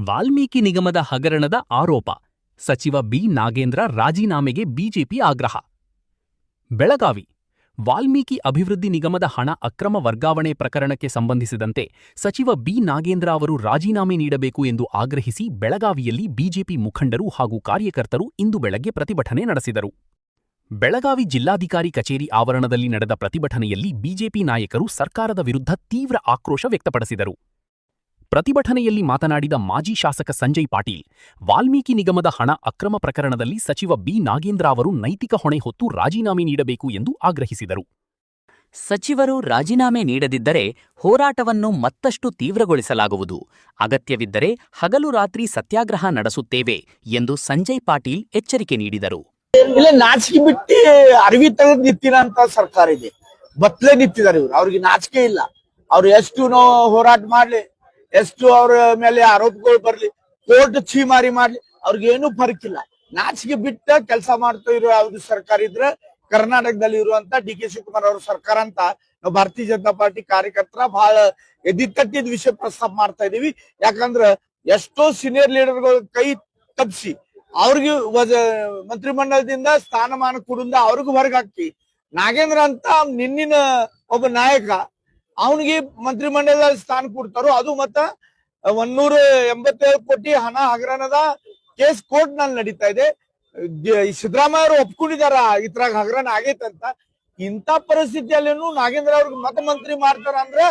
ವಾಲ್ಮೀಕಿ ನಿಗಮದ ಹಗರಣದ ಆರೋಪ. ಸಚಿವ ಬಿ. ನಾಗೇಂದ್ರ ರಾಜೀನಾಮೆಗೆ ಬಿಜೆಪಿ ಆಗ್ರಹ. ಬೆಳಗಾವಿ: ವಾಲ್ಮೀಕಿ ಅಭಿವೃದ್ಧಿ ನಿಗಮದ ಹಣ ಅಕ್ರಮ ವರ್ಗಾವಣೆ ಪ್ರಕರಣಕ್ಕೆ ಸಂಬಂಧಿಸಿದಂತೆ ಸಚಿವ ಬಿ. ನಾಗೇಂದ್ರ ಅವರು ರಾಜೀನಾಮೆ ನೀಡಬೇಕು ಎಂದು ಆಗ್ರಹಿಸಿ ಬೆಳಗಾವಿಯಲ್ಲಿ ಬಿಜೆಪಿ ಮುಖಂಡರು ಹಾಗೂ ಕಾರ್ಯಕರ್ತರು ಇಂದು ಬೆಳಗ್ಗೆ ಪ್ರತಿಭಟನೆ ನಡೆಸಿದರು. ಬೆಳಗಾವಿ ಜಿಲ್ಲಾಧಿಕಾರಿ ಕಚೇರಿ ಆವರಣದಲ್ಲಿ ನಡೆದ ಪ್ರತಿಭಟನೆಯಲ್ಲಿ ಬಿಜೆಪಿ ನಾಯಕರು ಸರ್ಕಾರದ ವಿರುದ್ಧ ತೀವ್ರ ಆಕ್ರೋಶ ವ್ಯಕ್ತಪಡಿಸಿದರು. ಪ್ರತಿಭಟನೆಯಲ್ಲಿ ಮಾತನಾಡಿದ ಮಾಜಿ ಶಾಸಕ ಸಂಜಯ್ ಪಾಟೀಲ್, ವಾಲ್ಮೀಕಿ ನಿಗಮದ ಹಣ ಅಕ್ರಮ ಪ್ರಕರಣದಲ್ಲಿ ಸಚಿವ ಬಿ. ನಾಗೇಂದ್ರ ಅವರು ನೈತಿಕ ಹೊಣೆ ಹೊತ್ತು ರಾಜೀನಾಮೆ ನೀಡಬೇಕು ಎಂದು ಆಗ್ರಹಿಸಿದರು. ಸಚಿವರು ರಾಜೀನಾಮೆ ನೀಡದಿದ್ದರೆ ಹೋರಾಟವನ್ನು ಮತ್ತಷ್ಟು ತೀವ್ರಗೊಳಿಸಲಾಗುವುದು. ಅಗತ್ಯವಿದ್ದರೆ ಹಗಲು ರಾತ್ರಿ ಸತ್ಯಾಗ್ರಹ ನಡೆಸುತ್ತೇವೆ ಎಂದು ಸಂಜಯ್ ಪಾಟೀಲ್ ಎಚ್ಚರಿಕೆ ನೀಡಿದರು. ಇಲ್ಲ, ನಾಚಿಕೆ ಬಿಟ್ಟು ಅರಿವಿ ತೆಗೆದು ನಿಂತಿನ ಅಂತ ಸರ್ಕಾರ ಇದೆ. ಬತ್ಲೆ ನಿಂತಿದ್ದಾರೆ ಇವ್ರು. ಅವ್ರಿಗೆ ನಾಚಿಕೆ ಇಲ್ಲ. ಅವ್ರು ಎಷ್ಟು ಹೋರಾಟ ಮಾಡ್ಲಿ, ಎಷ್ಟು ಅವ್ರ ಮೇಲೆ ಆರೋಪಗಳು ಬರ್ಲಿ, ಕೋರ್ಟ್ ಛೀಮಾರಿ ಮಾಡ್ಲಿ, ಅವ್ರಿಗೇನು ಫರಕಿಲ್ಲ. ನಾಚಿಕೆ ಬಿಟ್ಟ ಕೆಲಸ ಮಾಡ್ತಾ ಇರೋ ಯಾವ್ದು ಸರ್ಕಾರ ಇದ್ರೆ ಕರ್ನಾಟಕದಲ್ಲಿ ಇರುವಂತ ಡಿ.ಕೆ. ಶಿವಕುಮಾರ್ ಅವ್ರ ಸರ್ಕಾರ ಅಂತ ನಾವು ಭಾರತೀಯ ಜನತಾ ಪಾರ್ಟಿ ಕಾರ್ಯಕರ್ತರ ಬಹಳ ಎದಿತಟ್ಟಿದ ವಿಷಯ ಪ್ರಸ್ತಾಪ ಮಾಡ್ತಾ ಇದೀವಿ. ಯಾಕಂದ್ರ ಎಷ್ಟೋ ಸೀನಿಯರ್ ಲೀಡರ್ಗಳು ಕೈ ತಪ್ಪಿಸಿ ಅವ್ರಿಗೆ ಮಂತ್ರಿಮಂಡಲದಿಂದ ಸ್ಥಾನಮಾನ ಕೊಡಿಂದ ಅವ್ರಿಗೂ ಹೊರಗೆ ಹಾಕಿ, ನಾಗೇಂದ್ರ ಅಂತ ನಿನ್ನಿನ ಒಬ್ಬ ನಾಯಕ ಅವನಿಗೆ ಮಂತ್ರಿಮಂಡಲದಲ್ಲಿ ಸ್ಥಾನ ಕೊಡ್ತಾರೋ, ಅದು ಮತ್ತ 187 ಕೋಟಿ ಹಣ ಹಗರಣದ ಕೇಸ್ ಕೋರ್ಟ್ ನಲ್ಲಿ ನಡೀತಾ ಇದೆ. ಸಿದ್ದರಾಮಯ್ಯ ಅವರು ಒಪ್ಕೊಂಡಿದಾರ ಇದ್ರಾಗ ಹಗರಣ ಆಗೈತಂತ. ಇಂಥ ಪರಿಸ್ಥಿತಿಯಲ್ಲೇನು ನಾಗೇಂದ್ರ ಅವ್ರಿಗೆ ಮತ ಮಂತ್ರಿ ಮಾಡ್ತಾರ ಅಂದ್ರೆ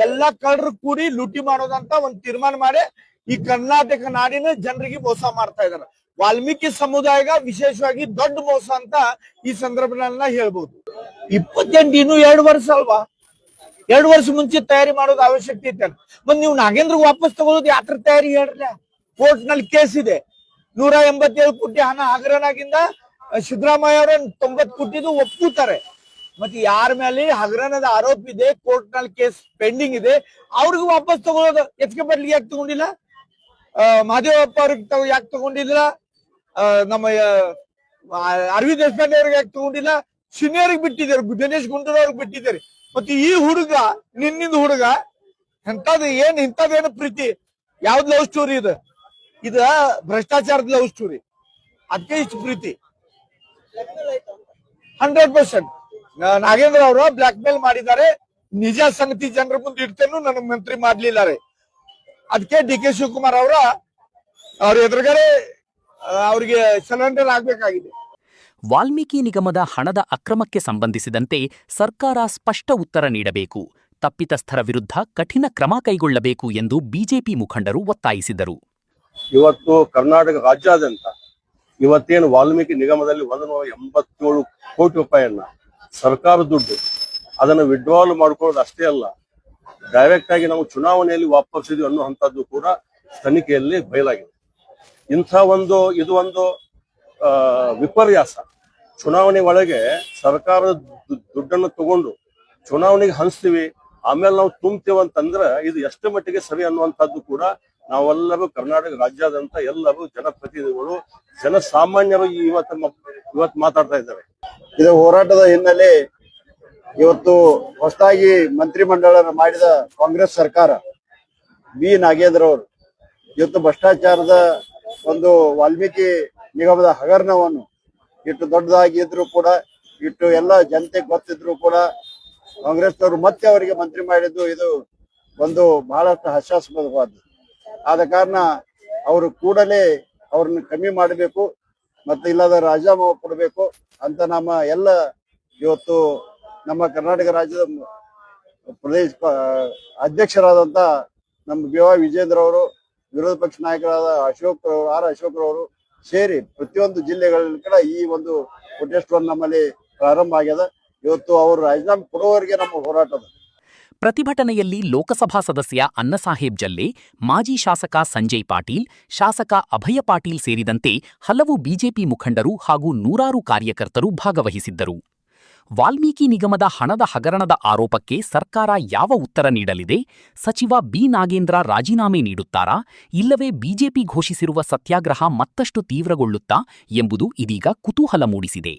ಎಲ್ಲಾ ಕಳ್ಳರು ಕೂಡಿ ಲೂಟಿ ಮಾಡೋದಂತ ಒಂದ್ ತೀರ್ಮಾನ ಮಾಡಿ ಈ ಕರ್ನಾಟಕ ನಾಡಿನ ಜನರಿಗೆ ಮೋಸ ಮಾಡ್ತಾ ಇದಾರೆ. ವಾಲ್ಮೀಕಿ ಸಮುದಾಯಗ ವಿಶೇಷವಾಗಿ ದೊಡ್ಡ ಮೋಸ ಅಂತ ಈ ಸಂದರ್ಭದಲ್ಲಿ ಹೇಳ್ಬಹುದು. 28 ಇನ್ನು 2 ವರ್ಷ ಅಲ್ವಾ? 2 ವರ್ಷ ಮುಂಚೆ ತಯಾರಿ ಮಾಡೋದು ಅವಶ್ಯಕತೆ ಇತ್ತು. ಮತ್ ನೀವು ನಾಗೇಂದ್ರ ವಾಪಸ್ ತಗೊಳ್ಳೋದು ಯಾತ್ರ ತಯಾರಿ ಹೇಳ್ರಲ್ಲ. ಕೋರ್ಟ್ ನಲ್ಲಿ ಕೇಸ್ ಇದೆ. 187 ಕೋಟಿ ಹಣ ಹಗರಣದಿಂದ ಸಿದ್ದರಾಮಯ್ಯ ಅವರ 90 ಕೋಟಿದು ಒಪ್ಪುತ್ತಾರೆ. ಮತ್ತೆ ಯಾರ ಮೇಲೆ ಹಗರಣದ ಆರೋಪ ಇದೆ, ಕೋರ್ಟ್ ನಲ್ಲಿ ಕೇಸ್ ಪೆಂಡಿಂಗ್ ಇದೆ, ಅವ್ರಿಗೂ ವಾಪಸ್ ತಗೊಳ್ಳೋದು. ಎಚ್ ಕೆ ಪಾಟೀಲ್ ಯಾಕೆ ತಗೊಂಡಿಲ್ಲ? ಮಹದೇವಪ್ಪ ಅವ್ರಿಗೆ ಯಾಕೆ ತಗೊಂಡಿಲ್ಲ? ನಮ್ಮ ಅರವಿಂದ್ ದೇಶಪಾಂಡೆ ಅವ್ರಿಗೆ ಯಾಕೆ ತಗೊಂಡಿಲ್ಲ? ಸೀನಿಯರ್ಗೆ ಬಿಟ್ಟಿದ್ದಾರೆ, ದಿನೇಶ್ ಗುಂಡೂರಾವ್ ಅವ್ರಿಗೆ ಬಿಟ್ಟಿದ್ದಾರೆ. ಮತ್ತೆ ಈ ಹುಡುಗ, ನಿನ್ನಿಂದ ಹುಡುಗ ಇಂಥದ್ದೇನು ಪ್ರೀತಿ? ಯಾವ್ದು ಲವ್ ಸ್ಟೋರಿ ಇದು? ಇದ ಭ್ರಷ್ಟಾಚಾರದ ಲವ್ ಸ್ಟೋರಿ. ಅದಕ್ಕೆ ಇಷ್ಟು ಪ್ರೀತಿ. 100% ನಾಗೇಂದ್ರ ಅವರು ಬ್ಲಾಕ್ ಮೇಲ್ ಮಾಡಿದ್ದಾರೆ. ನಿಜ ಸಂಗತಿ ಜನರ ಮುಂದೆ ಇಡ್ತೇನು ನನಗ್ ಮಂತ್ರಿ ಮಾಡ್ಲಿದ್ದಾರೆ. ಅದಕ್ಕೆ ಡಿ.ಕೆ. ಶಿವಕುಮಾರ್ ಅವ್ರ ಎದುರುಗಡೆ ಅವ್ರಿಗೆ ಸರೆಂಡರ್ ಆಗ್ಬೇಕಾಗಿದೆ. ವಾಲ್ಮೀಕಿ ನಿಗಮದ ಹಣದ ಅಕ್ರಮಕ್ಕೆ ಸಂಬಂಧಿಸಿದಂತೆ ಸರ್ಕಾರ ಸ್ಪಷ್ಟ ಉತ್ತರ ನೀಡಬೇಕು, ತಪ್ಪಿತಸ್ಥರ ವಿರುದ್ಧ ಕಠಿಣ ಕ್ರಮ ಕೈಗೊಳ್ಳಬೇಕು ಎಂದು ಬಿಜೆಪಿ ಮುಖಂಡರು ಒತ್ತಾಯಿಸಿದರು. ಇವತ್ತು ಕರ್ನಾಟಕ ರಾಜ್ಯಾದ್ಯಂತ ಇವತ್ತೇನು ವಾಲ್ಮೀಕಿ ನಿಗಮದಲ್ಲಿ 187 ಕೋಟಿ ರೂಪಾಯಿಯನ್ನ ಸರ್ಕಾರ ದುಡ್ಡು ಅದನ್ನು ವಿಡ್ರಾಲ್ ಮಾಡ್ಕೊಳ್ಳೋದು ಅಷ್ಟೇ ಅಲ್ಲ, ಡೈರೆಕ್ಟ್ ಆಗಿ ನಾವು ಚುನಾವಣೆಯಲ್ಲಿ ವಾಪಸ್ಸಿದ್ವಿ ಅನ್ನುವಂಥದ್ದು ಕೂಡ ತನಿಖೆಯಲ್ಲಿ ಬಯಲಾಗಿದೆ. ಇದು ಒಂದು ವಿಪರ್ಯಾಸ. ಚುನಾವಣೆ ಒಳಗೆ ಸರ್ಕಾರದ ದುಡ್ಡನ್ನು ತಗೊಂಡು ಚುನಾವಣೆಗೆ ಹಂಚ್ತೀವಿ, ಆಮೇಲೆ ನಾವು ತುಂಬ್ತೀವಿ ಅಂತಂದ್ರೆ ಇದು ಎಷ್ಟು ಮಟ್ಟಿಗೆ ಸರಿ ಅನ್ನುವಂಥದ್ದು ಕೂಡ ನಾವೆಲ್ಲರೂ ಕರ್ನಾಟಕ ರಾಜ್ಯಾದ್ಯಂತ ಎಲ್ಲರೂ ಜನಪ್ರತಿನಿಧಿಗಳು, ಜನಸಾಮಾನ್ಯರು ಇವತ್ತು ಮಾತಾಡ್ತಾ ಇದ್ದಾರೆ. ಇದು ಹೋರಾಟದ ಹಿನ್ನೆಲೆ ಇವತ್ತು ಹೊಸದಾಗಿ ಮಂತ್ರಿಮಂಡಲ ಮಾಡಿದ ಕಾಂಗ್ರೆಸ್ ಸರ್ಕಾರ ಬಿ. ನಾಗೇಂದ್ರ ಅವರು ಇವತ್ತು ಭ್ರಷ್ಟಾಚಾರದ ಒಂದು ವಾಲ್ಮೀಕಿ ನಿಗಮದ ಹಗರಣವನ್ನು ಇಟ್ಟು ದೊಡ್ಡದಾಗಿದ್ರು ಕೂಡ, ಇಟ್ಟು ಎಲ್ಲ ಜನತೆ ಗೊತ್ತಿದ್ರು ಕೂಡ ಕಾಂಗ್ರೆಸ್ನವರು ಮತ್ತೆ ಅವರಿಗೆ ಮಂತ್ರಿ ಮಾಡಿದ್ದು ಇದು ಒಂದು ಬಹಳಷ್ಟು ಹಾಸ್ಯಾಸ್ಪದವಾದ್ದು. ಆದ ಕಾರಣ ಅವರು ಕೂಡಲೇ ಅವ್ರನ್ನ ಕಮ್ಮಿ ಮಾಡಬೇಕು, ಮತ್ತೆ ಇಲ್ಲದ ರಾಜೀನಾಮೆ ಕೊಡಬೇಕು ಅಂತ ನಮ್ಮ ಎಲ್ಲ ಇವತ್ತು ನಮ್ಮ ಕರ್ನಾಟಕ ರಾಜ್ಯದ ಪ್ರದೇಶ ಅಧ್ಯಕ್ಷರಾದಂತ ನಮ್ಮ ಬಿ.ವೈ. ವಿಜೇಂದ್ರ ಅವರು, ವಿರೋಧ ಪಕ್ಷ ನಾಯಕರಾದ ಅಶೋಕ್ರವರು ಸೇರಿ ಪ್ರತಿಯೊಂದು ಜಿಲ್ಲೆಗಳಲ್ಲಿ ಕೂಡ ಈ ಒಂದು ಪ್ರೊಟೆಸ್ಟ್ ನಮ್ಮಲ್ಲಿ ಪ್ರಾರಂಭ ಆಗ್ಯದ. ಇವತ್ತು ಅವರು ರಾಜೀನಾಮೆ ಕೊಡುವವರೆಗೆ ನಮ್ಮ ಹೋರಾಟದ. ಪ್ರತಿಭಟನೆಯಲ್ಲಿ ಲೋಕಸಭಾ ಸದಸ್ಯ ಅನ್ನಸಾಹೇಬ್ ಜಲ್ಲೆ, ಮಾಜಿ ಶಾಸಕ ಸಂಜಯ್ ಪಾಟೀಲ್, ಶಾಸಕ ಅಭಯ ಪಾಟೀಲ್ ಸೇರಿದಂತೆ ಹಲವು ಬಿಜೆಪಿ ಮುಖಂಡರು ಹಾಗೂ ನೂರಾರು ಕಾರ್ಯಕರ್ತರು ಭಾಗವಹಿಸಿದ್ದರು. ವಾಲ್ಮೀಕಿ ನಿಗಮದ ಹಣದ ಹಗರಣದ ಆರೋಪಕ್ಕೆ ಸರ್ಕಾರ ಯಾವ ಉತ್ತರ ನೀಡಲಿದೆ? ಸಚಿವ ಬಿ. ನಾಗೇಂದ್ರ ರಾಜೀನಾಮೆ ನೀಡುತ್ತಾರಾ? ಇಲ್ಲವೇ ಬಿಜೆಪಿ ಘೋಷಿಸಿರುವ ಸತ್ಯಾಗ್ರಹ ಮತ್ತಷ್ಟು ತೀವ್ರಗೊಳ್ಳುತ್ತಾ ಎಂಬುದು ಇದೀಗ ಕುತೂಹಲ ಮೂಡಿಸಿದೆ.